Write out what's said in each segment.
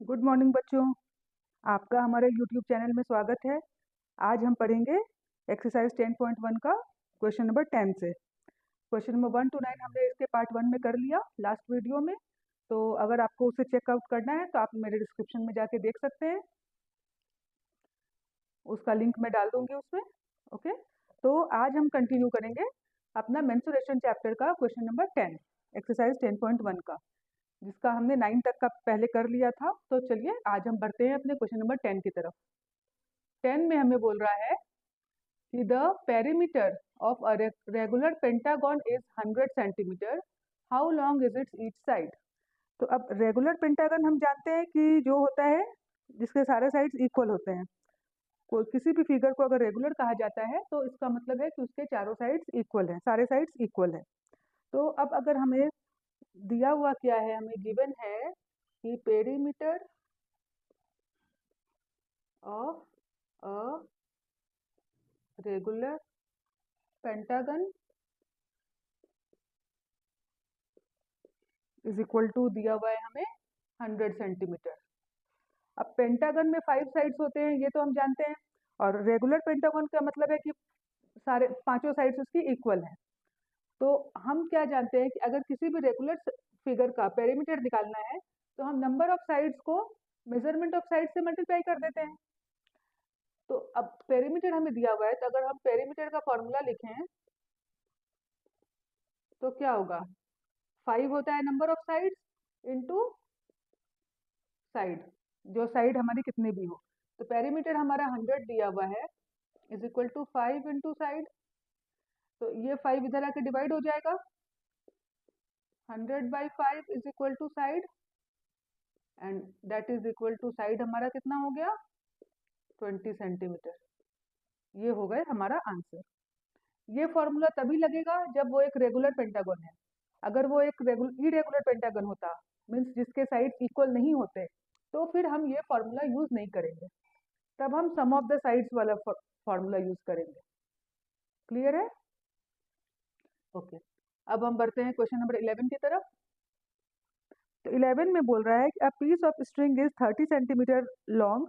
Good morning बच्चों। आपका हमारे यूट्यूब चैनल में स्वागत है। आज हम पढ़ेंगे एक्सरसाइज 10.1 का क्वेश्चन नंबर 10 से। क्वेश्चन नंबर 1 to 9 हमने इसके पार्ट 1 में कर लिया लास्ट वीडियो में। तो अगर आपको उसे चेकआउट करना है तो आप मेरे डिस्क्रिप्शन में जाके देख सकते हैं, उसका लिंक मैं डाल दूंगी उसमें। ओके, तो आज हम कंटिन्यू करेंगे अपना मेंस्ट्रुएशन चैप्टर का क्वेश्चन नंबर 10 एक्सरसाइज 10.1 का, जिसका हमने 9 तक का पहले कर लिया था। तो चलिए आज हम बढ़ते हैं अपने क्वेश्चन नंबर 10 की तरफ। 10 में हमें बोल रहा है कि the perimeter of a regular pentagon is 100 centimetre, how long is it's each side. तो अब रेगुलर पेंटागन हम जानते हैं कि जो होता है जिसके सारे साइड्स इक्वल होते हैं। कोई किसी भी फिगर को अगर रेगुलर कहा जाता है तो इसका मतलब है कि उसके चारों साइड्स इक्वल हैं, सारे साइड्स इक्वल हैं। तो अब अगर हमें दिया हुआ क्या है, हमें गिवन है कि perimeter of a regular pentagon is equal to दिया हुआ है हमें 100 सेंटीमीटर। अब पेंटागन में 5 साइड्स होते हैं, ये तो हम जानते हैं, और रेगुलर पेंटागन का मतलब है कि सारे पांचों साइड्स उसकी इक्वल हैं। तो हम क्या जानते हैं कि अगर किसी भी रेगुलर फिगर का पेरीमीटर निकालना है तो हम नंबर ऑफ साइड्स को मेजरमेंट ऑफ साइड से मल्टीप्लाई कर देते हैं। तो अब पेरीमीटर हमें दिया हुआ है, तो अगर हम पेरीमीटर का फॉर्मूला लिखें तो क्या होगा, 5 होता है number of sides into side, जो साइड हमारी कितनी भी हो। तो पेरीमीटर हमारा 100 दिया हुआ है is equal to 5 into side. तो ये 5 इधर आके डिवाइड हो जाएगा, 100/5 is equal to side, and that is equal to side हमारा कितना हो गया, 20 सेंटीमीटर। ये हो गए हमारा आंसर। ये फॉर्मूला तभी लगेगा जब वो एक रेगुलर पेंटागन है। अगर वो एक इरेगुलर पेंटागन होता, मीन्स जिसके साइड इक्वल नहीं होते, तो फिर हम ये फॉर्मूला यूज नहीं करेंगे, तब हम सम ऑफ द साइड्स वाला फॉर्मूला यूज करेंगे। क्लियर है? ओके, अब हम बढ़ते हैं क्वेश्चन नंबर 11 की तरफ। तो 11 में बोल रहा है कि a piece of string is 30 centimetre long,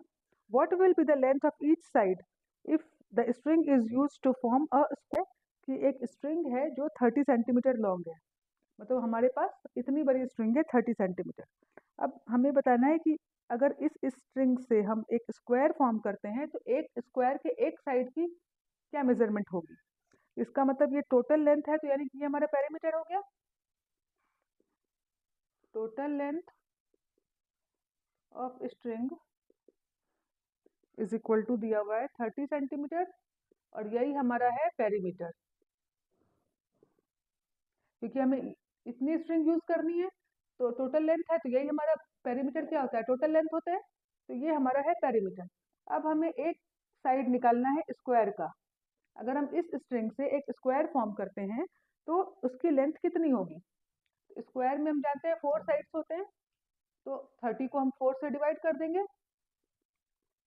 what will be the length of each side if the string is used to form a square. कि एक स्ट्रिंग है जो 30 सेंटीमीटर लॉन्ग है, मतलब हमारे पास इतनी बड़ी स्ट्रिंग है 30 सेंटीमीटर। अब हमें बताना है कि अगर इस स्ट्रिंग से हम एक स्क्वायर फॉर्म करते हैं तो एक स्क्वायर के एक साइड की क्या मेजरमेंट होगी। इसका मतलब ये टोटल लेंथ है, तो यानी कि ये हमारा पेरीमीटर हो गया। Total length of string is equal to दिया हुआ है 30 सेंटीमीटर, और यही हमारा है पेरीमीटर। क्योंकि हमें इतनी स्ट्रिंग यूज करनी है तो टोटल लेंथ है, तो यही हमारा पेरीमीटर क्या होता है, टोटल लेंथ होता है। तो ये हमारा है पेरीमीटर। अब हमें एक साइड निकालना है स्क्वायर का। अगर हम इस स्ट्रिंग से एक स्क्वायर फॉर्म करते हैं तो उसकी लेंथ कितनी होगी। स्क्वायर में हम जानते हैं 4 साइड्स होते हैं, तो 30 को हम 4 से डिवाइड कर देंगे,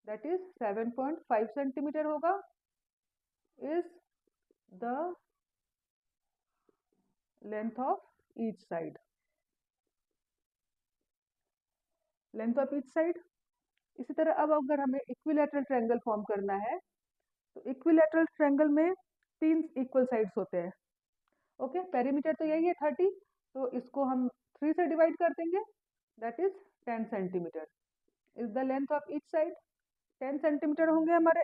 दैट इज 7.5 सेंटीमीटर होगा, is the length of each side. Length of each side. इसी तरह अब अगर हमें इक्विलैटरल ट्रायंगल फॉर्म करना है तो इक्विलैटरल ट्रायंगल में 3 इक्वल साइड्स होते हैं। ओके, पेरीमीटर तो यही है 30, तो इसको हम 3 से डिवाइड कर देंगे, that is 10 centimetre is the length of each side. 10 centimetre होंगे हमारे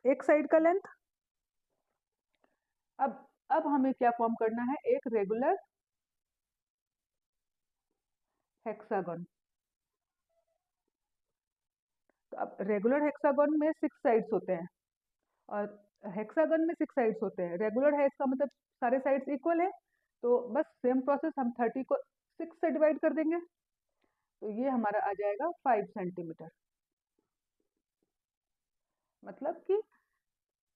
एक साइड का लेंथ। अब हमें क्या फॉर्म करना है, एक रेगुलर हेक्सागन। तो अब रेगुलर हेक्सागन में 6 साइड्स होते हैं, और हेक्सागन में 6 साइड्स होते हैं। रेगुलर है इसका मतलब सारे साइड्स इक्वल है, तो बस सेम प्रोसेस, हम 30 को 6 से डिवाइड कर देंगे, तो ये हमारा आ जाएगा 5 सेंटीमीटर। मतलब कि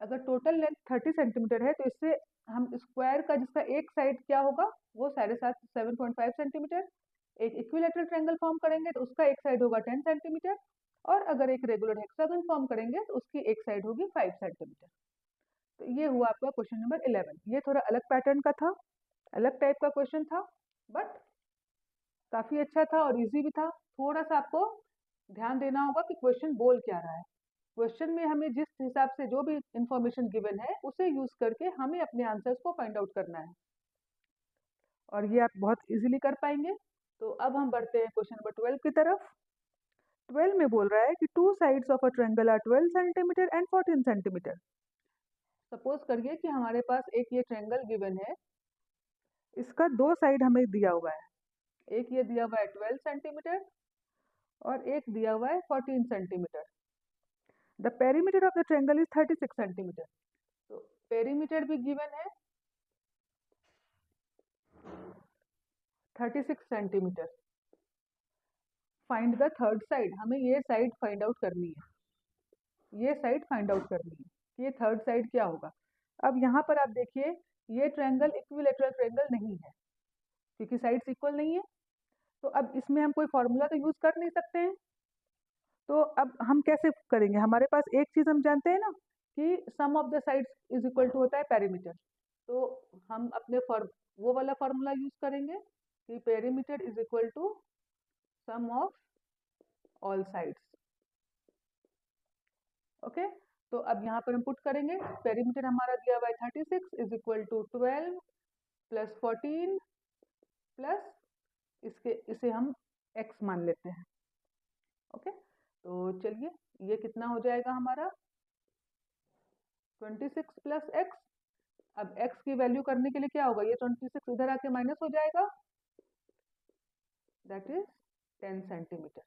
अगर टोटल लेंथ 30 सेंटीमीटर है तो इससे हम स्क्वायर का जिसका एक साइड क्या होगा वो 7.5 सेंटीमीटर, एक इक्विलैटरल ट्रायंगल फॉर्म करेंगे तो उसका एक साइड होगा 10 सेंटीमीटर, और अगर एक रेगुलर हेक्सागन फॉर्म करेंगे तो उसकी एक साइड होगी 5 सेंटीमीटर। तो ये हुआ आपका क्वेश्चन नंबर 11। ये थोड़ा अलग पैटर्न का था, अलग टाइप का क्वेश्चन था, बट काफी अच्छा था और इजी भी था। थोड़ा सा आपको ध्यान देना होगा कि क्वेश्चन बोल क्या रहा है। क्वेश्चन में हमें जिस हिसाब से जो भी इंफॉर्मेशन गिवन है उसे यूज करके हमें अपने आंसर्स को फाइंड आउट करना है, और ये आप बहुत इजीली कर पाएंगे। तो अब हम बढ़ते हैं क्वेश्चन नंबर 12 की तरफ। 12 में बोल रहा है कि 2 sides of a triangle are 12 centimetre and 14 centimetre. Suppose करिए कि हमारे पास एक ये ट्रायंगल गिवन है, इसका 2 साइड हमें दिया हुआ है, एक ये दिया हुआ है 12 सेंटीमीटर और एक दिया हुआ है 14 centimetre. The perimeter of the triangle is 36 centimetre. तो पेरीमीटर भी गिवन है 36 centimetre. Find the third side, हमें ये साइड फाइंड आउट करनी है, ये साइड फाइंड आउट करनी है कि ये थर्ड साइड क्या होगा। अब यहाँ पर आप देखिए ये ट्रायंगल इक्विलैटरल ट्रायंगल नहीं है क्योंकि साइड्स इक्वल नहीं है, तो अब इसमें हम कोई फॉर्मूला तो यूज कर नहीं सकते हैं। तो अब हम कैसे करेंगे, हमारे पास एक चीज हम जानते हैं ना कि sum of the sides is equal to होता है पेरीमीटर। तो हम अपने वो वाला फॉर्मूला यूज करेंगे कि perimeter is equal to sum of all sides. Okay, तो अब यहाँ पर हम पुट करेंगे, पेरीमीटर हमारा दिया हुआ है 36 is equal to 12 plus 14 plus इसे हम x मान लेते हैं। ओके, तो चलिए ये कितना हो जाएगा हमारा 26 प्लस x। अब x की वैल्यू करने के लिए क्या होगा, ये 26 इधर आके माइनस हो जाएगा, दैट इज 10 सेंटीमीटर।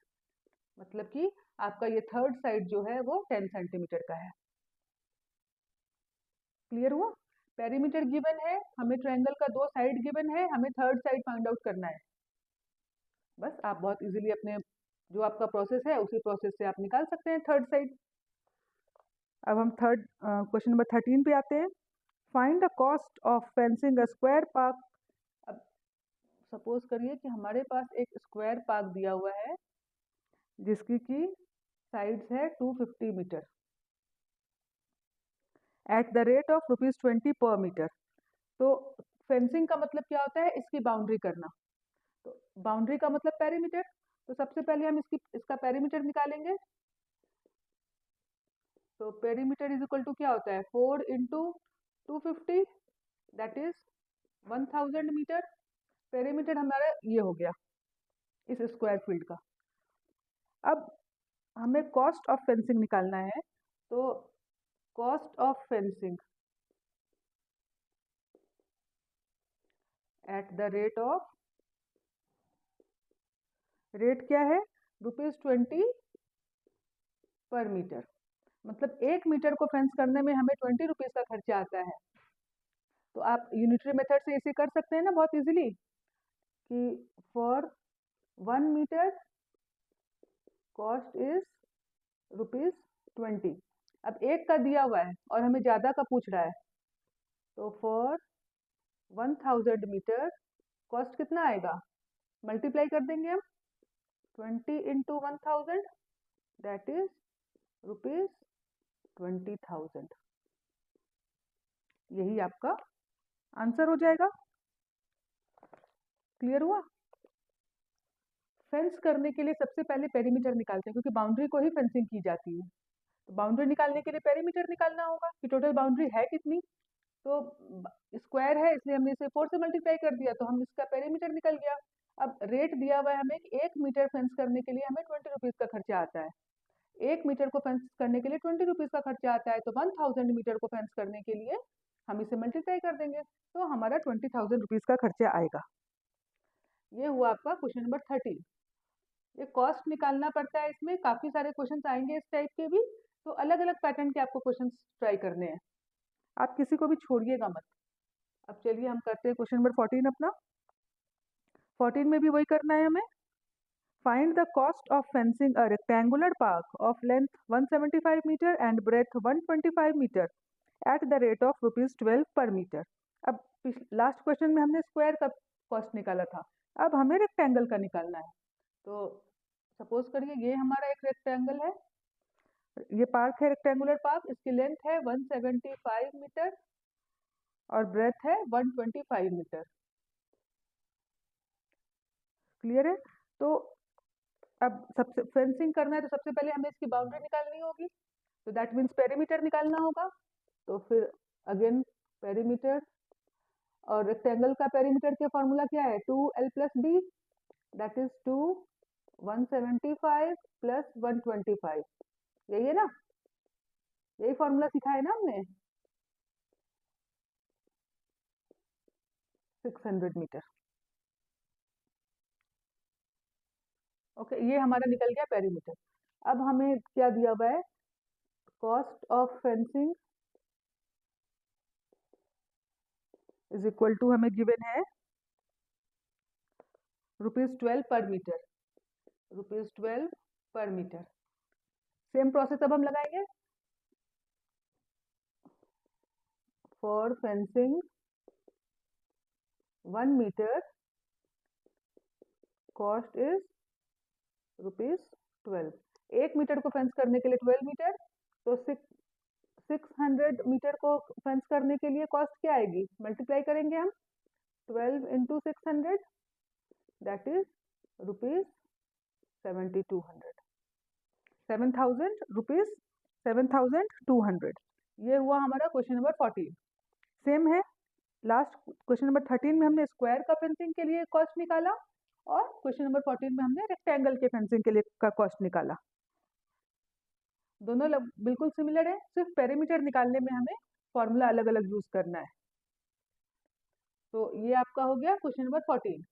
मतलब कि आपका ये थर्ड साइड जो है वो 10 सेंटीमीटर का है। क्लियर हुआ? पेरीमीटर गिवन है, हमें ट्रायंगल का 2 साइड गिवन है, हमें थर्ड साइड फाइंड आउट करना है। बस आप बहुत इजीली अपने जो आपका प्रोसेस है उसी प्रोसेस से आप निकाल सकते हैं थर्ड साइड। अब हम थर्ड क्वेश्चन नंबर 13 पे आते हैं। Find the cost of fencing a square park. अब सपोज करिए कि हमारे पास एक स्क्वायर पार्क दिया हुआ है जिसकी की साइड्स है 250 metre at the rate of ₹20 per metre. तो फेंसिंग का मतलब क्या होता है, इसकी बाउंड्री करना। तो बाउंड्री का मतलब पेरीमीटर। तो सबसे पहले हम इसका पेरीमीटर निकालेंगे। तो पेरीमीटर इज इक्वल टू क्या होता है 4 into 250 that is 1000 metre. Perimeter हमारा ये हो गया इस स्क्वायर फील्ड का। अब हमें कॉस्ट ऑफ फेंसिंग निकालना है, तो cost of fencing eight the rate of, rate क्या है ₹20 पर मीटर। मतलब 1 मीटर को फेंस करने में हमें 20 रुपीज का खर्चा आता है। तो आप यूनिटरी मेथड से इसे कर सकते हैं ना बहुत इजीली कि फॉर 1 मीटर कॉस्ट इज ₹20। अब एक का दिया हुआ है और हमें ज्यादा का पूछ रहा है, तो फॉर 1000 मीटर कॉस्ट कितना आएगा, मल्टीप्लाई कर देंगे हम 20 इंटू 1000 दैट इज ₹20,000। यही आपका आंसर हो जाएगा। क्लियर हुआ? फेंस करने के लिए सबसे पहले पेरीमीटर निकालते हैं क्योंकि बाउंड्री को ही फेंसिंग की जाती है। तो बाउंड्री निकालने के लिए पेरीमीटर निकालना होगा कि टोटल बाउंड्री है कितनी। तो स्क्वायर है इसलिए हमने इसे 4 से मल्टीप्लाई कर दिया, तो हम इसका पेरीमीटर निकल गया। अब रेट दिया हुआ है हमें कि 1 मीटर फेंस करने के लिए हमें 20 रुपीज का खर्चा आता है। 1 मीटर को फेंस करने के लिए 20 रुपीज का खर्चा आता है, तो 1000 मीटर को फेंस करने के लिए हम इसे मल्टीप्लाई कर देंगे, तो हमारा 20,000 रुपीज का खर्चा आएगा। ये हुआ आपका क्वेश्चन नंबर 13। ये कॉस्ट निकालना पड़ता है, इसमें काफी सारे क्वेश्चंस आएंगे इस टाइप के भी, तो अलग अलग पैटर्न के आपको क्वेश्चंस ट्राई करने हैं, आप किसी को भी छोड़िएगा मत। अब चलिए हम करते हैं क्वेश्चन नंबर 14 अपना। 14 में भी वही करना है हमें। Find the cost of fencing a rectangular park of length 175 metre and breadth 125 metre at the rate of ₹12 per metre. अब लास्ट क्वेश्चन में हमने स्क्वायर का कॉस्ट निकाला था, अब हमें रेक्टेंगल का निकालना है। तो सपोज करिए ये हमारा एक रेक्टेंगल है, ये पार्क है रेक्टेंगुलर पार्क, इसकी लेंथ है 175 मीटर और ब्रेथ है 125 मीटर। क्लियर है? तो अब सबसे फेंसिंग करना है तो सबसे पहले हमें इसकी बाउंड्री निकालनी होगी, तो दैट मीन्स पेरीमीटर निकालना होगा। तो फिर अगेन पेरीमीटर, और रेक्टेंगल का पेरीमीटर का फॉर्मूला क्या है, 2l + b, दैट इज 2 175 + 125, यही है ना, यही फॉर्मूला सिखाया है ना हमने, 600 मीटर। ओके, ये हमारा निकल गया पेरीमीटर। अब हमें क्या दिया हुआ है, cost of fencing is equal to, हमें गिवन है ₹12 per metre, ₹12 per metre. Same process अब हम लगाएंगे, for fencing 1 metre cost is ₹12। 1 metre को फेंस करने के लिए 12 मीटर, तो 600 मीटर को फेंस करने के लिए कॉस्ट क्या आएगी, मल्टीप्लाई करेंगे हम 12 × 600, दैट इज ₹7200, 7,200। ये हुआ हमारा क्वेश्चन नंबर 14। सेम है, लास्ट क्वेश्चन नंबर 13 में हमने स्क्वायर का फेंसिंग के लिए कॉस्ट निकाला, और क्वेश्चन नंबर 14 में हमने रेक्टेंगल के फेंसिंग के लिए का कॉस्ट निकाला। दोनों बिल्कुल सिमिलर है, सिर्फ पेरीमीटर निकालने में हमें फॉर्मूला अलग अलग यूज करना है। तो ये आपका हो गया क्वेश्चन नंबर 14।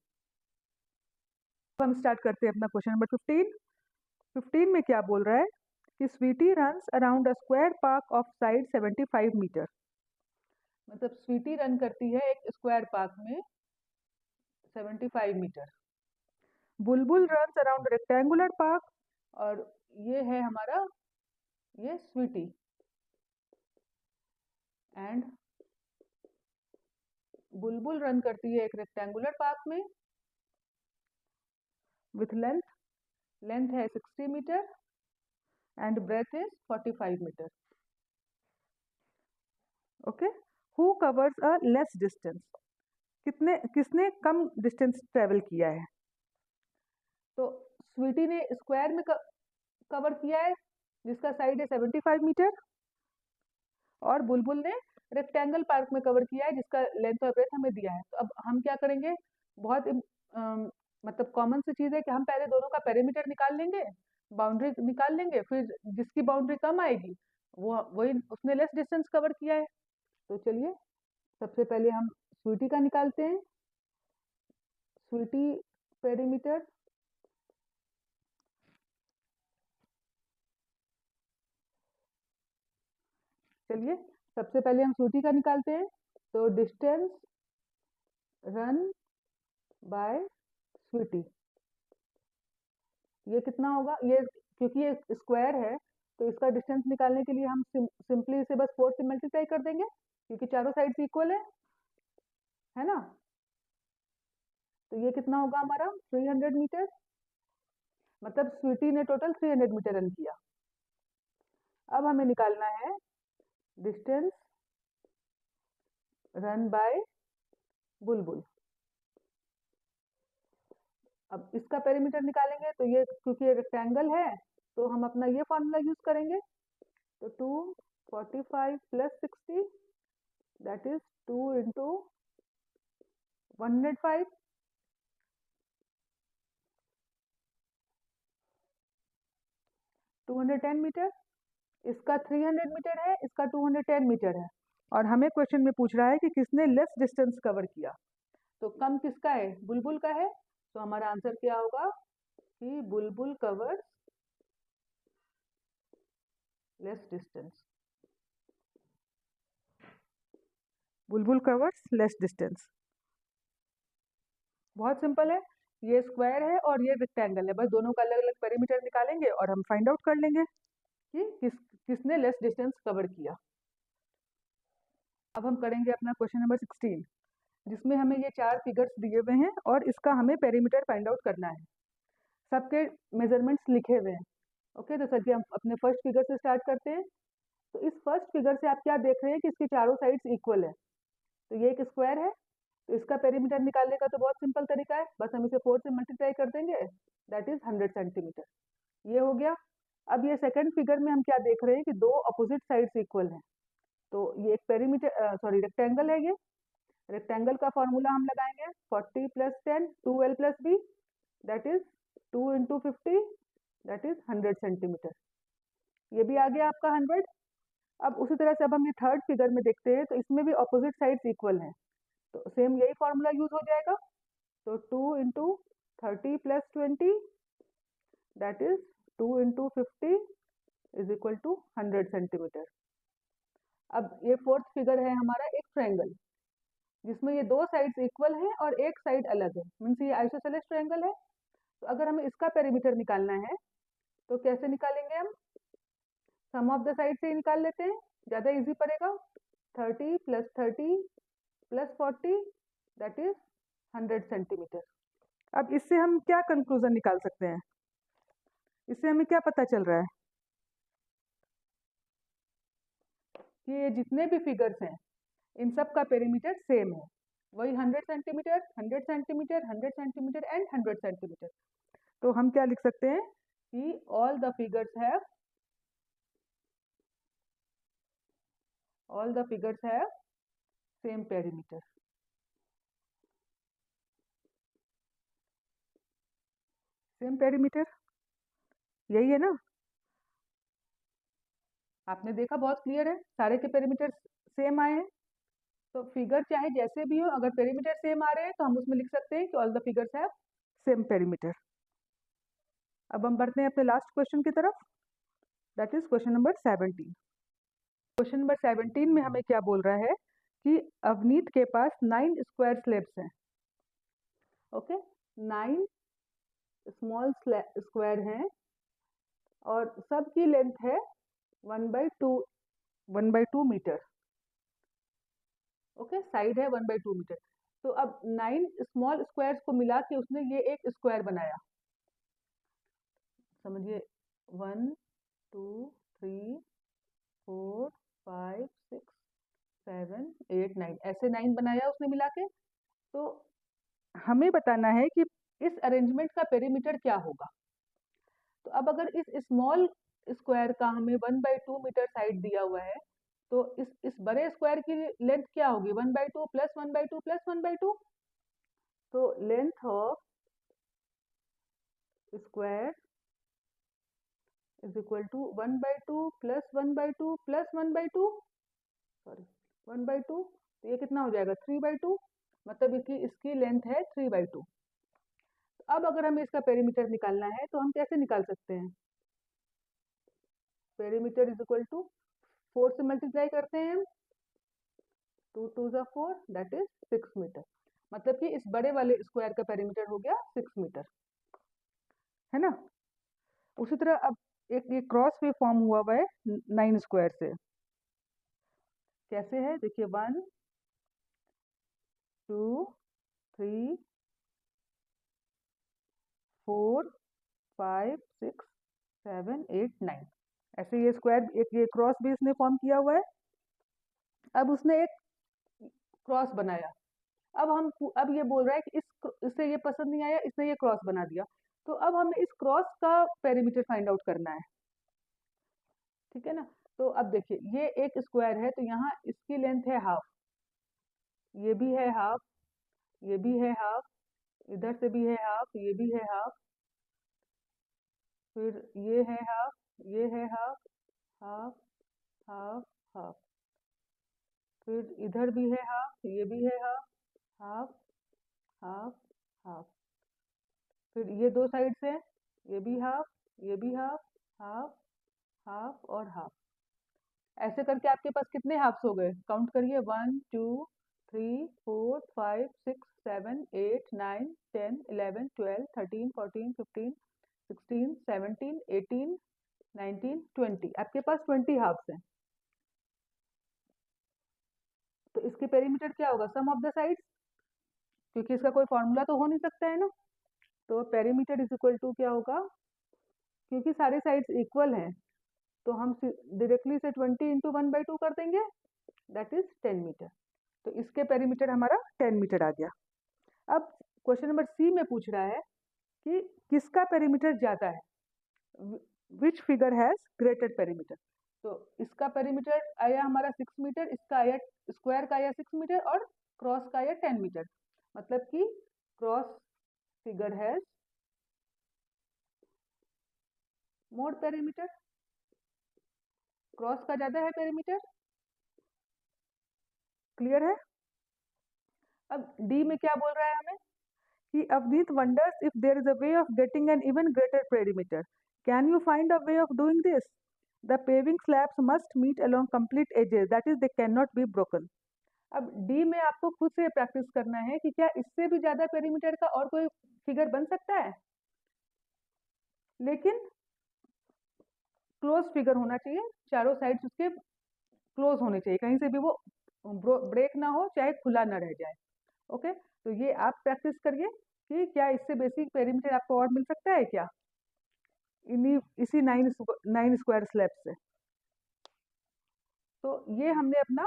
हम स्टार्ट करते हैं अपना क्वेश्चन नंबर 15। 15 में क्या बोल रहा है कि Sweety runs around a square park of side 75 metre. मतलब स्वीटी रन करती है एक स्क्वायर पार्क में 75 मीटर। बुलबुल रन्स अराउंड रेक्टेंगुलर पार्क, और ये है हमारा ये स्वीटी, एंड बुलबुल रन करती है एक रेक्टेंगुलर पार्क में विथ लेंथ है 60 metre and breadth is 45 metre. Okay, who covers a less distance, किसने कम डिस्टेंस ट्रेवल किया है। तो स्वीटी ने स्क्वायर में कवर किया है जिसका साइड है 75 मीटर, और बुलबुल ने रेक्टेंगल पार्क में कवर किया है जिसका लेंथ और ब्रेथ हमें दिया है। तो अब हम क्या करेंगे, बहुत मतलब कॉमन सी चीज़ है कि हम पहले दोनों का पेरीमीटर निकाल लेंगे, बाउंड्री निकाल लेंगे, फिर जिसकी बाउंड्री कम आएगी वही उसने लेस डिस्टेंस कवर किया है। तो चलिए सबसे पहले हम स्वीटी का निकालते हैं, स्वीटी पेरीमीटर। चलिए सबसे पहले हम स्वीटी का निकालते हैं, तो डिस्टेंस रन बाय स्वीटी, ये कितना होगा, ये क्योंकि ये स्क्वायर है तो इसका डिस्टेंस निकालने के लिए हम सिंपली इसे बस 4 से मल्टीप्लाई कर देंगे क्योंकि चारों साइड्स इक्वल है ना। तो ये कितना होगा हमारा 300 मीटर, मतलब स्वीटी ने टोटल 300 मीटर रन किया। अब हमें निकालना है डिस्टेंस रन बाय बुलबुल। अब इसका पेरीमीटर निकालेंगे, तो ये क्योंकि ये रेक्टेंगल है तो हम अपना ये फॉर्मूला यूज करेंगे, तो 245 + 60, दैट इज 2 × 105, 210 मीटर। इसका 300 मीटर है, इसका 210 मीटर है, और हमें क्वेश्चन में पूछ रहा है कि किसने लेस डिस्टेंस कवर किया। तो कम किसका है, बुलबुल का है, तो हमारा आंसर क्या होगा कि बुलबुल कवर्स लेस डिस्टेंस, बुलबुल कवर्स लेस डिस्टेंस। बहुत सिंपल है, ये स्क्वायर है और ये रेक्टेंगल है, बस दोनों का अलग अलग पेरीमीटर निकालेंगे और हम फाइंड आउट कर लेंगे कि किसने लेस डिस्टेंस कवर किया। अब हम करेंगे अपना क्वेश्चन नंबर 16, जिसमें हमें ये 4 फिगर्स दिए हुए हैं और इसका हमें पेरीमीटर फाइंड आउट करना है। सबके मेजरमेंट्स लिखे हुए हैं। ओके, तो सर हम अपने फर्स्ट फिगर से स्टार्ट करते हैं। तो इस फर्स्ट फिगर से आप क्या देख रहे हैं कि इसके चारों साइड्स इक्वल है, तो ये एक स्क्वायर है, तो इसका पेरीमीटर निकालने का तो बहुत सिंपल तरीका है, बस हम इसे 4 से मल्टीप्लाई कर देंगे, दैट इज 100 सेंटीमीटर। ये हो गया। अब ये सेकंड फिगर में हम क्या देख रहे हैं कि दो अपोजिट साइड्स इक्वल हैं। तो ये एक पेरीमीटर सॉरी रेक्टेंगल है। ये रेक्टेंगल का फॉर्मूला हम लगाएंगे 40 + 10 2l + b, that is 2 × 50, that is 100 centimetre. ये भी आ गया आपका 100। अब उसी तरह से अब हम ये थर्ड फिगर में देखते हैं, तो इसमें भी अपोजिट साइड्स इक्वल हैं, तो सेम यही फॉर्मूला यूज हो जाएगा। तो 2 × 30 + 20, that is 2 × 50 is equal to 100 centimetre. अब ये फोर्थ फिगर है हमारा एक ट्रायंगल, जिसमें ये दो साइड्स इक्वल हैं और एक साइड अलग है, मीन्स ये आइसोसेलेस ट्रायंगल है। तो अगर हमें इसका पेरीमीटर निकालना है तो कैसे निकालेंगे हम? सम ऑफ द साइड से ही निकाल लेते हैं, ज़्यादा इजी पड़ेगा। 30 + 30 + 40, दैट इज 100 सेंटीमीटर। अब इससे हम क्या कंक्लूजन निकाल सकते हैं? इससे हमें क्या पता चल रहा है कि ये जितने भी फिगर्स हैं इन सब का पेरीमीटर सेम है, वही 100 centimetre 100 centimetre 100 centimetre and 100 centimetre. तो हम क्या लिख सकते हैं कि all the figures have same perimeter. Same perimeter यही है ना? आपने देखा बहुत क्लियर है, सारे के पेरीमीटर सेम आए हैं। तो फिगर चाहे जैसे भी हो, अगर पेरीमीटर सेम आ रहे हैं तो हम उसमें लिख सकते हैं कि all the figures have same perimeter. अब हम बढ़ते हैं अपने लास्ट क्वेश्चन की तरफ, that is question number 17। Question number 17 में हमें क्या बोल रहा है कि अवनीत के पास 9 स्क्वायर स्लैब्स हैं। ओके, 9 स्मॉल स्क्वायर हैं और सबकी लेंथ है 1/2 मीटर। ओके, साइड है 1/2 मीटर। तो अब 9 स्मॉल स्क्वायर्स को मिला के उसने ये एक स्क्वायर बनाया। समझिए 1 2 3 4 5 6 7 8 9, ऐसे 9 बनाया उसने मिला के। तो हमें बताना है कि इस अरेंजमेंट का पेरीमीटर क्या होगा। तो अब अगर इस स्मॉल स्क्वायर का हमें 1/2 मीटर साइड दिया हुआ है, तो इस बड़े स्क्वायर की लेंथ क्या होगी? 1/2 + 1/2 + 1/2। तो length of square is equal to 1/2 + 1/2 + 1/2, sorry 1/2। तो ये कितना हो जाएगा? 3/2, मतलब इसकी लेंथ है 3/2। अब अगर हमें इसका पेरीमीटर निकालना है तो हम कैसे निकाल सकते हैं? पेरीमीटर इज इक्वल टू 4 से मल्टीप्लाई करते हैं हम, 2 × 2 = 4, दैट इज 6 मीटर। मतलब कि इस बड़े वाले स्क्वायर का पेरीमीटर हो गया 6 मीटर, है ना? उसी तरह अब एक ये क्रॉस भी फॉर्म हुआ है 9 स्क्वायर से। कैसे है देखिए, 1 2 3 4 5 6 7 8 9, ऐसे ये स्क्वायर एक ये क्रॉस भी इसने फॉर्म किया हुआ है। अब उसने एक क्रॉस बनाया। अब ये बोल रहा है कि इससे ये पसंद नहीं आया, इसने ये क्रॉस बना दिया। तो अब हमें इस क्रॉस का पेरीमीटर फाइंड आउट करना है, ठीक है ना? तो अब देखिए ये एक स्क्वायर है, तो यहाँ इसकी लेंथ है हाफ, ये भी है हाफ, ये भी है हाफ, इधर से भी है हाफ, ये भी है हाफ, फिर ये है हाफ, ये है हाफ, हाफ हाफ हाफ, फिर इधर भी है हाफ, ये भी है हाफ, हाफ हाफ हाफ, फिर ये दो साइड से ये भी हाफ, ये भी हाफ, हाफ हाफ और हाफ। ऐसे करके आपके पास कितने हाफ्स हो गए? काउंट करिए, 1 2 3 4 5 6 7 8 9 10 11 12 13 14 15 16 17 18 19 20, आपके पास 20 हाफ्स हैं। तो इसके पेरीमीटर क्या होगा? सम ऑफ द साइड्स, क्योंकि इसका कोई फॉर्मूला तो हो नहीं सकता है ना। तो पेरीमीटर इज इक्वल टू क्या होगा? क्योंकि सारे साइड्स इक्वल हैं तो हम डायरेक्टली से 20 × 1/2 कर देंगे, दैट इज 10 मीटर। तो इसके पेरीमीटर हमारा 10 मीटर आ गया। अब क्वेश्चन नंबर सी में पूछ रहा है कि किसका पेरीमीटर ज़्यादा है, which figure has greater perimeter. तो इसका पेरीमीटर आया हमारा 6 मीटर, इसका आया स्क्वायर का आया 6 मीटर और क्रॉस का आया 10 मीटर। मतलब कि cross figure has more perimeter, cross का ज़्यादा है पेरीमीटर। क्लियर है। अब डी में क्या बोल रहा है हमें कि Avneet wonders if there is a way of getting an even greater perimeter. Can you find a way of doing this? The paving slabs must meet along complete edges, that is they cannot be broken. अब D में आपको खुद से practice करना है कि क्या इससे भी ज्यादा पेरीमीटर का और कोई फिगर बन सकता है, लेकिन क्लोज फिगर होना चाहिए, चारों साइड्स उसके क्लोज होने चाहिए, कहीं से भी वो ब्रेक ना हो, चाहे खुला ना रह जाए। ओके, तो ये आप प्रैक्टिस करिए कि क्या इससे बेसिक पेरीमीटर आपको और मिल सकता है क्या इसी 9 स्क्वायर स्लैब से। तो ये हमने अपना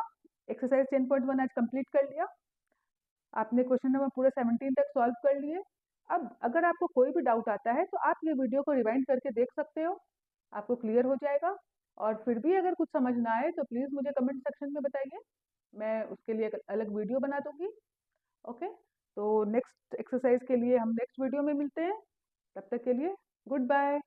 एक्सरसाइज 10.1 आज कंप्लीट कर लिया। आपने क्वेश्चन नंबर पूरे 17 तक सॉल्व कर लिए। अब अगर आपको कोई भी डाउट आता है तो आप ये वीडियो को रिवाइंड करके देख सकते हो, आपको क्लियर हो जाएगा। और फिर भी अगर कुछ समझ ना आए तो प्लीज़ मुझे कमेंट सेक्शन में बताइए, मैं उसके लिए एक अलग वीडियो बना दूंगी। ओके, तो नेक्स्ट एक्सरसाइज के लिए हम नेक्स्ट वीडियो में मिलते हैं। तब तक के लिए गुड बाय।